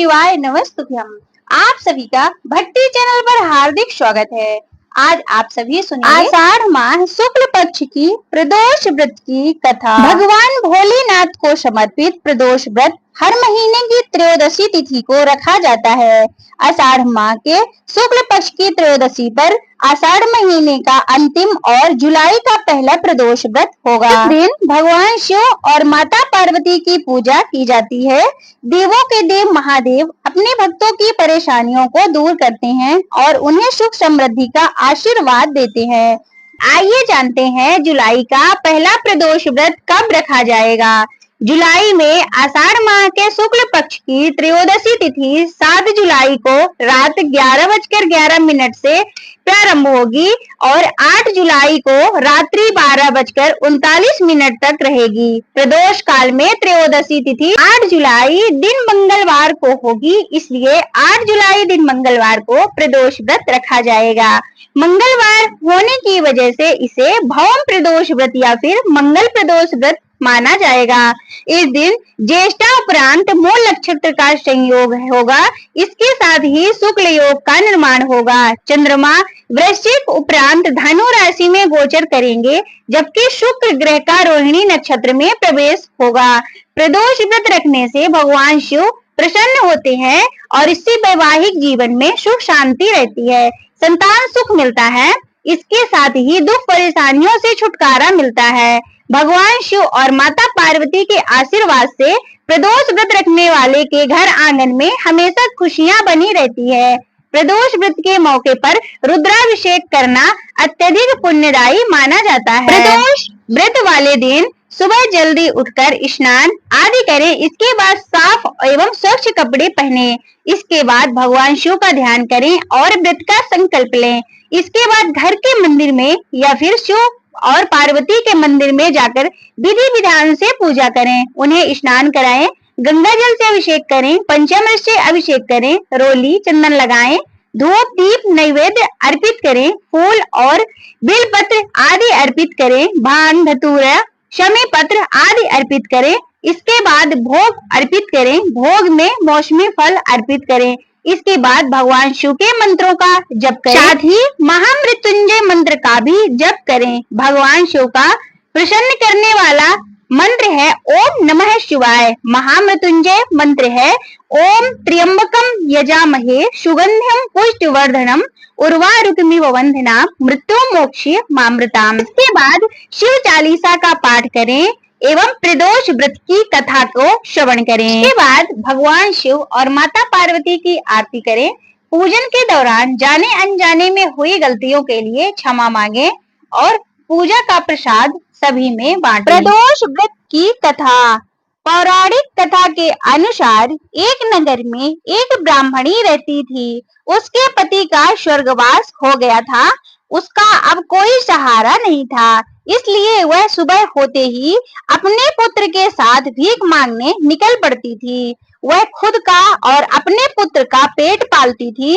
शिवाय नमस्तुभ्यम। आप सभी का भक्ति चैनल पर हार्दिक स्वागत है। आज आप सभी सुनिए आषाढ़ माह शुक्ल पक्ष की प्रदोष व्रत की कथा। भगवान भोलेनाथ को समर्पित प्रदोष व्रत हर महीने की त्रयोदशी तिथि को रखा जाता है। आषाढ़ माह के शुक्ल पक्ष की त्रयोदशी पर आषाढ़ महीने का अंतिम और जुलाई का पहला प्रदोष व्रत होगा। इस दिन भगवान शिव और माता पार्वती की पूजा की जाती है। देवों के देव महादेव अपने भक्तों की परेशानियों को दूर करते हैं और उन्हें सुख समृद्धि का आशीर्वाद देते हैं। आइए जानते हैं जुलाई का पहला प्रदोष व्रत कब रखा जाएगा। जुलाई में आषाढ़ माह के शुक्ल पक्ष की त्रयोदशी तिथि 7 जुलाई को रात 11:11 से प्रारंभ होगी और 8 जुलाई को रात्रि 12:39 तक रहेगी। प्रदोष काल में त्रयोदशी तिथि 8 जुलाई दिन मंगलवार को होगी, इसलिए 8 जुलाई दिन मंगलवार को प्रदोष व्रत रखा जाएगा। मंगलवार होने की वजह से इसे भौम प्रदोष व्रत या फिर मंगल प्रदोष व्रत माना जाएगा। इस दिन ज्येष्ठा उपरांत मूल नक्षत्र का संयोग होगा। इसके साथ ही शुक्ल योग का निर्माण होगा। चंद्रमा वृश्चिक उपरांत धनु राशि में गोचर करेंगे, जबकि शुक्र ग्रह का रोहिणी नक्षत्र में प्रवेश होगा। प्रदोष व्रत रखने से भगवान शिव प्रसन्न होते हैं और इससे वैवाहिक जीवन में सुख शांति रहती है, संतान सुख मिलता है। इसके साथ ही दुख परेशानियों से छुटकारा मिलता है। भगवान शिव और माता पार्वती के आशीर्वाद से प्रदोष व्रत रखने वाले के घर आंगन में हमेशा खुशियां बनी रहती है। प्रदोष व्रत के मौके पर रुद्राभिषेक करना अत्यधिक पुण्यदायी माना जाता है। प्रदोष व्रत वाले दिन सुबह जल्दी उठकर स्नान आदि करें। इसके बाद साफ एवं स्वच्छ कपड़े पहने। इसके बाद भगवान शिव का ध्यान करें और व्रत का संकल्प लें। इसके बाद घर के मंदिर में या फिर शिव और पार्वती के मंदिर में जाकर विधि विधान से पूजा करें। उन्हें स्नान कराएं, गंगा जल से अभिषेक करें, पंचामृत से अभिषेक करें, रोली चंदन लगाएं, धूप दीप नैवेद्य अर्पित करें, फूल और बेलपत्र आदि अर्पित करें, भांग धतूरा शमी पत्र आदि अर्पित करें। इसके बाद भोग अर्पित करें। भोग में मौसमी फल अर्पित करें। इसके बाद भगवान शिव के मंत्रों का जप करें, साथ ही महामृत्युंजय मंत्र का भी जप करें। भगवान शिव का प्रसन्न करने वाला मंत्र है ओम नमः शिवाय। महामृत्युंजय मंत्र है ओम त्र्यंबकम यजामहे सुगंधिम पुष्टिवर्धनम उर्वारुकमिव वंदना मृत्यु मोक्षे मामृताम। इसके बाद शिव चालीसा का पाठ करें एवं प्रदोष व्रत की कथा को श्रवण करें। इसके बाद भगवान शिव और माता पार्वती की आरती करें। पूजन के दौरान जाने अनजाने में हुई गलतियों के लिए क्षमा मांगे और पूजा का प्रसाद सभी में बांटें। प्रदोष व्रत की कथा। पौराणिक कथा के अनुसार एक नगर में एक ब्राह्मणी रहती थी। उसके पति का स्वर्गवास हो गया था। उसका अब कोई सहारा नहीं था, इसलिए वह सुबह होते ही अपने पुत्र के साथ भीख मांगने निकल पड़ती थी। वह खुद का और अपने पुत्र का पेट पालती थी।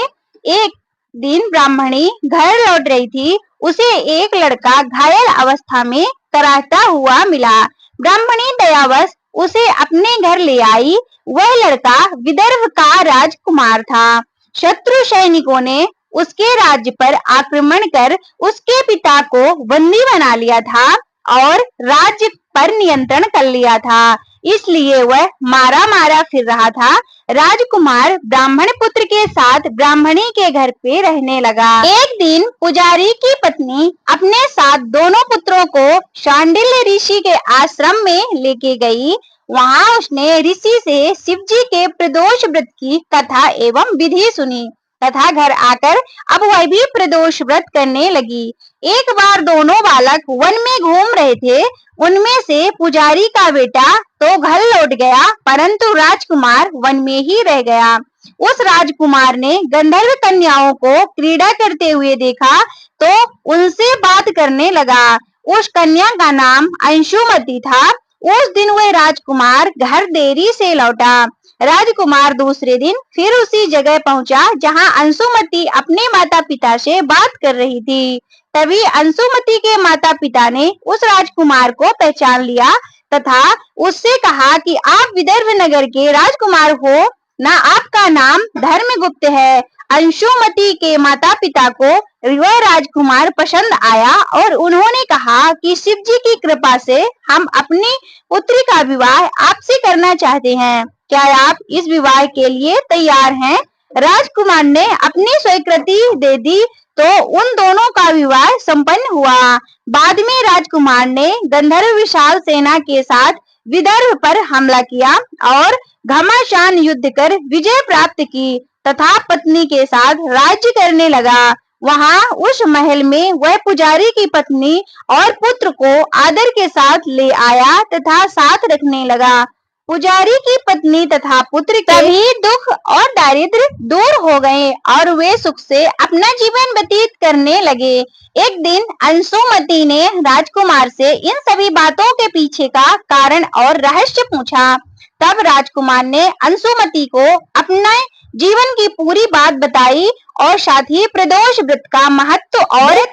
एक दिन ब्राह्मणी घर लौट रही थी। उसे एक लड़का घायल अवस्था में कराहता हुआ मिला। ब्राह्मणी दयावश उसे अपने घर ले आई। वह लड़का विदर्भ का राजकुमार था। शत्रु सैनिकों ने उसके राज्य पर आक्रमण कर उसके पिता को बंदी बना लिया था और राज्य पर नियंत्रण कर लिया था, इसलिए वह मारा मारा फिर रहा था। राजकुमार ब्राह्मण पुत्र के साथ ब्राह्मणी के घर पे रहने लगा। एक दिन पुजारी की पत्नी अपने साथ दोनों पुत्रों को शांडिल्य ऋषि के आश्रम में लेके गई। वहां उसने ऋषि से शिवजी के प्रदोष व्रत की कथा एवं विधि सुनी तथा घर आकर अब वह भी प्रदोष व्रत करने लगी। एक बार दोनों बालक वन में घूम रहे थे। उनमें से पुजारी का बेटा तो घर लौट गया, परंतु राजकुमार वन में ही रह गया। उस राजकुमार ने गंधर्व कन्याओं को क्रीड़ा करते हुए देखा तो उनसे बात करने लगा। उस कन्या का नाम अंशुमति था। उस दिन वह राजकुमार घर देरी से लौटा। राजकुमार दूसरे दिन फिर उसी जगह पहुंचा जहां अंशुमति अपने माता पिता से बात कर रही थी। तभी अंशुमति के माता पिता ने उस राजकुमार को पहचान लिया तथा उससे कहा कि आप विदर्भ नगर के राजकुमार हो। ना आपका नाम धर्मगुप्त है। अंशुमति के माता पिता को वह राजकुमार पसंद आया और उन्होंने कहा कि शिव जी की कृपा से हम अपनी पुत्री का विवाह आपसे करना चाहते हैं। क्या आप इस विवाह के लिए तैयार हैं? राजकुमार ने अपनी स्वीकृति दे दी तो उन दोनों का विवाह संपन्न हुआ। बाद में राजकुमार ने गंधर्व विशाल सेना के साथ विदर्भ पर हमला किया और घमासान युद्ध कर विजय प्राप्त की तथा पत्नी के साथ राज्य करने लगा। वहां उस महल में वह पुजारी की पत्नी और पुत्र को आदर के साथ ले आया तथा साथ रखने लगा। पुजारी की पत्नी तथा पुत्र के सभी दुख और दारिद्र्य दूर हो गए और वे सुख से अपना जीवन व्यतीत करने लगे। एक दिन अंशुमति ने राजकुमार से इन सभी बातों के पीछे का कारण और रहस्य पूछा। तब राजकुमार ने अंशुमति को अपने जीवन की पूरी बात बताई और साथ ही प्रदोष व्रत का महत्व और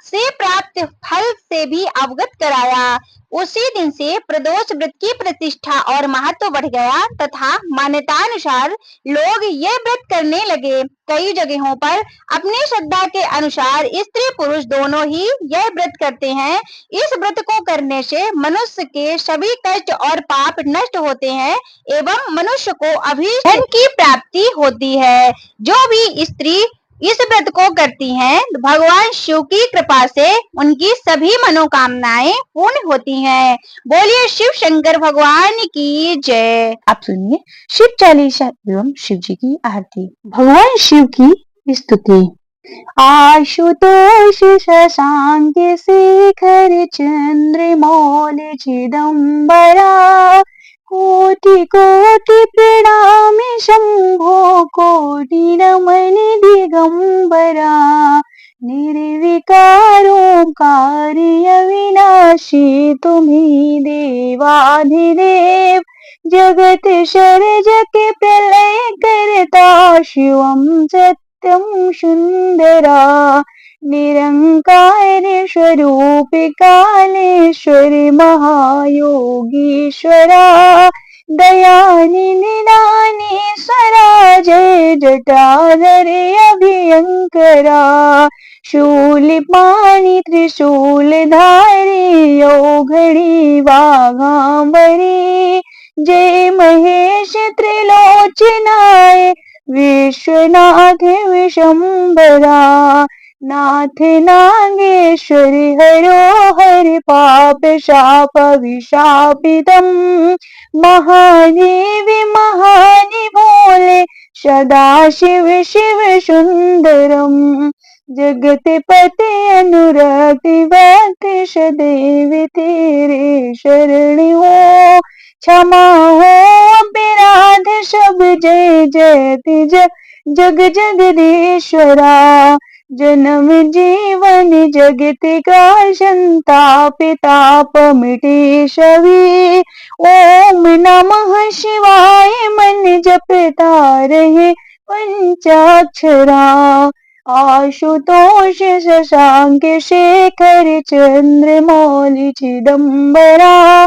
से प्राप्त फल से भी अवगत कराया। उसी दिन से प्रदोष व्रत की प्रतिष्ठा और महत्व बढ़ गया तथा मान्यतानुसार लोग यह व्रत करने लगे। कई जगहों पर अपनी श्रद्धा के अनुसार स्त्री पुरुष दोनों ही यह व्रत करते हैं। इस व्रत को करने से मनुष्य के सभी कष्ट और पाप नष्ट होते हैं एवं मनुष्य को अभीष्ट धन की प्राप्ति होती है। जो भी स्त्री इस व्रत को करती हैं, भगवान शिव की कृपा से उनकी सभी मनोकामनाएं पूर्ण होती हैं। बोलिए शिव शंकर भगवान की जय। आप सुनिए शिव चालीसा एवं शिव जी की आरती। भगवान शिव की स्तुति। आशुतोष शशांक शेखर चंद्रमौल चिदंबरा कोटि कोटि प्रणामि शंभो कोटि नमन दिगंबरा निर्विकारोंकार अविनाशी तुम्ही देवाधिदेव जगत सर्ज के प्रलय करता शिवम सत्यम सुंदरा निरंकार स्वरूप कालेश्वर महायोगीश्वरा दयानि निदानेश्वरा जय जटाधर अभियंकरा शूलपाणि त्रिशूलधारी योगणी वाघांबरी जय महेश त्रिलोचनाय विश्वनाथ विशंबरा नाथ नागेश्वर हरो हर पाप शाप विशापितम महादेवी महानि बोले सदाशिव शिव सुंदरम जगत पते अनुरक्ति भक्त सदैव तेरे शरण हो क्षमा हो अपराध सब जय जयति जग जगदीश्वरा जन्म जीवन जगत का संताप ताप मिटे सभी ओम नमः शिवाय मन जपता रहे पंचाक्षरा आशुतोष शशांक शेखर चंद्रमौलि चिदंबरा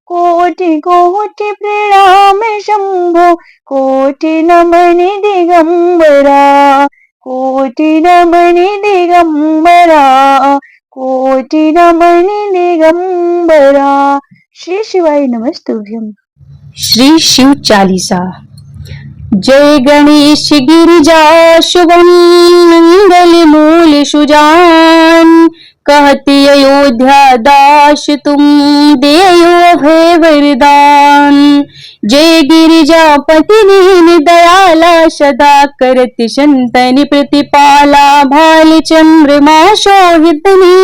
कोटि कोटि प्रणाम शंभो कोटि नमन दिगंबरा कोटि नमन दिगंबरा कोटि नमन दिगंबरा। श्री शिवाय नमस्तुभ्यम। श्री शिव चालीसा। जय गणेश गिरिजा शुभम मंगल मूल सुजान कहती अयोध्या दास तुम देयो भय वरदान। जय गिरिजापति दीन दयाला सदा करति संतन प्रतिपाला भाल चंद्रमा शोभित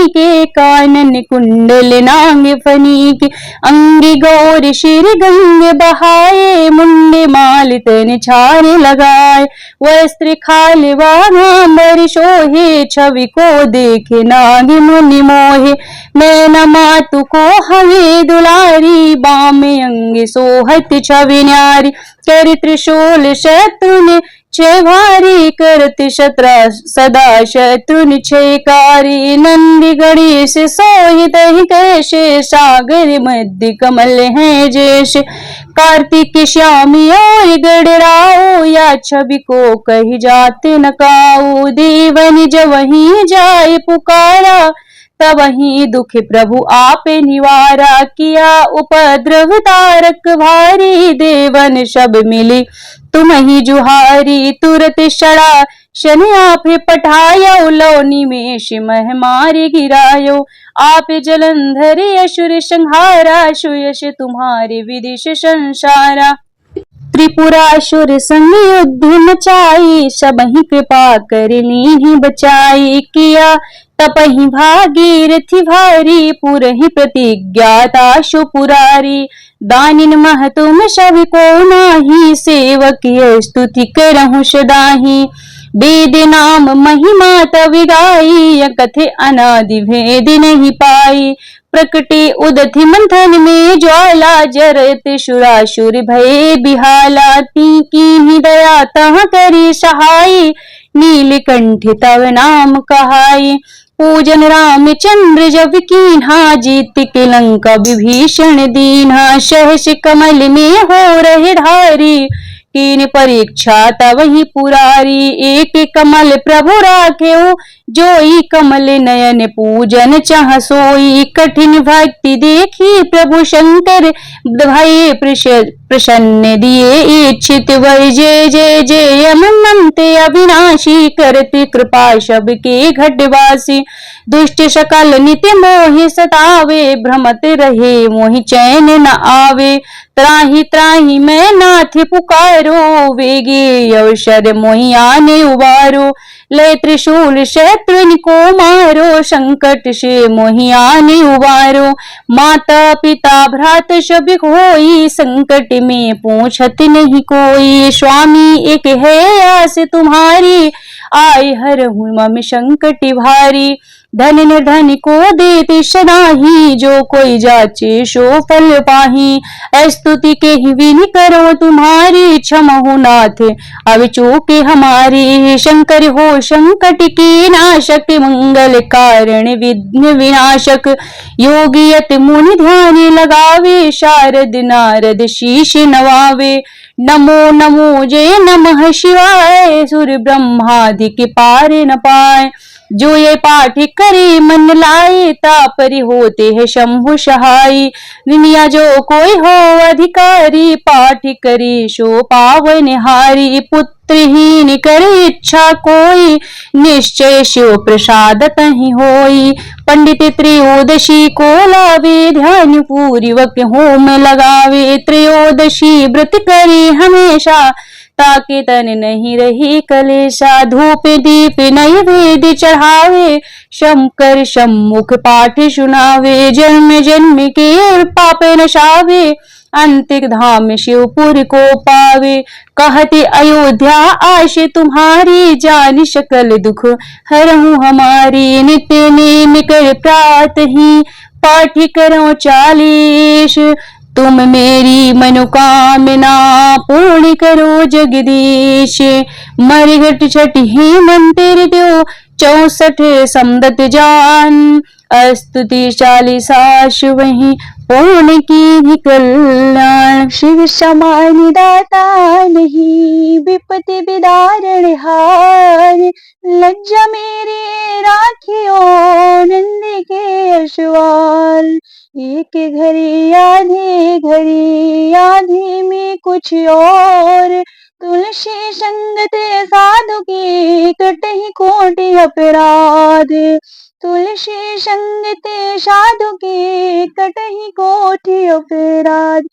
के कानन कुंडल नाग फनीक अंग गौर शिर गंग बहाए मुंडे माल तन छार लगाए वस्त्र खाल वाघांबर शोहे छवि को देखे नाग मुनि मोहे मैं न मातु को हवे दुलारी बाम अंग सोहत छवि न्यारी कर त्रिशूल शत्रु ने छे भारी करत शत्रा सदा शत्रु निक्षयकारी नंदी गणेश सोहित ही कैसे सागर मध्य कमल है जैसे कार्तिक श्यामी और गडराओ या छवि को कही जाते न काऊ देवन जब वहीं जाए पुकारा तब वहीं दुख प्रभु आपे निवारा किया उपद्रव तारक भारी देवन सब मिली तुम ही जुहारी तुरत शड़ा शनि आप पठाया लौनी में शिमह मारी गिरायो आप जलंधर असुर संहारा सुयश तुम्हारे विदिश संसारा त्रिपुरासुर संग युद्ध मचाई सबही कृपा कर लीहि बचाई किया तपहि भागीरथि भारी पुरहि प्रतिज्ञाता सुपुरारी दानिन महतुम सब को नाही सेवक स्तुति करहु सदाहि वेद नाम महिमा तवि गाई कथे अनादि भेद नहीं पाई प्रकटे उदधि मंथन में ज्वाला जरत सुरासुर भय बिहाला की दया तह करी सहाय नीलकंठ तव नाम कहाई पूजन रामचंद्र जब कीन्हा जीत के लंका विभीषण दीन्हा सहस कमल में हो रहे धारी कीन परीक्षा तब ही पुरारी एक कमल प्रभु राखेऊ जोई कमल नयन पूजन चाह सोई कठिन भक्ति देखी प्रभु शंकर भय प्रसन्न दिए इच्छित वै जय जय जय मनते अविनाशी करते कृपा सबके घटवासी दुष्ट सकल नित्य मोहि सतावे भ्रमत रहे मोहि चैन न आवे त्राहि त्राहि मैं नाथ पुकारो वेगे अवसर मोहि आने उबारो ले त्रिशूल शत्रु को मारो संकट से मोहि आने उबारो माता पिता भ्रात सब होई संकट में पूछत नहीं कोई स्वामी एक है आस तुम्हारी आय हर मम संकट भारी धन निर्धन को देते सदाही जो कोई जाचे सो फल पाही स्तुति के ही विनि करो तुम्हारी क्षमा हो नाथ अब चूके हमारी शंकर हो संकट की नाशक मंगल कारण विघ्न विनाशक योगियत मुनि ध्यान लगावे शारद नारद शीश नवावे नमो नमो जय नमः शिवाय सुर ब्रह्मादि के पार न पाए जो ये पाठ करे मन लाए तापरि होते है शंभु सहाय दुनिया जो कोई हो अधिकारी पाठ करे सो पावन हारी पुत्रहीन कर इच्छा कोई निश्चय शिव प्रसाद तहि होई पंडित त्रयोदशी को लावे ध्यान पूर्वक होम लगावे त्रयोदशी व्रत करे हमेशा ताकि तन नहीं रही कलेशा धूप दीप नैवेद्य चढ़ावे शंकर सम्मुख पाठ सुनावे जन्म जन्म के पाप नशावे अंतिक धाम शिवपुर को पावे कहते अयोध्या आश तुम्हारी जान सकल दुख हरहु हमारी नित्य नेम कर प्रात ही पाठ करो 40 तुम मेरी मनोकामना पूर्ण करो जगदीश मरघट छठ ही मंत्र दो 64 समदत जान स्तुति 40 वही पूर्ण की कल्याण शिव समान दाता नहीं विपत्ति विदारण हार लज्जा मेरे राखियो नंद के अश्वाल एक घड़ी आधी में कुछ और तुलसी संगत साधु की कटहि कोटि अपराध तुलसी संगत साधु की कटहि कोटि अपराध।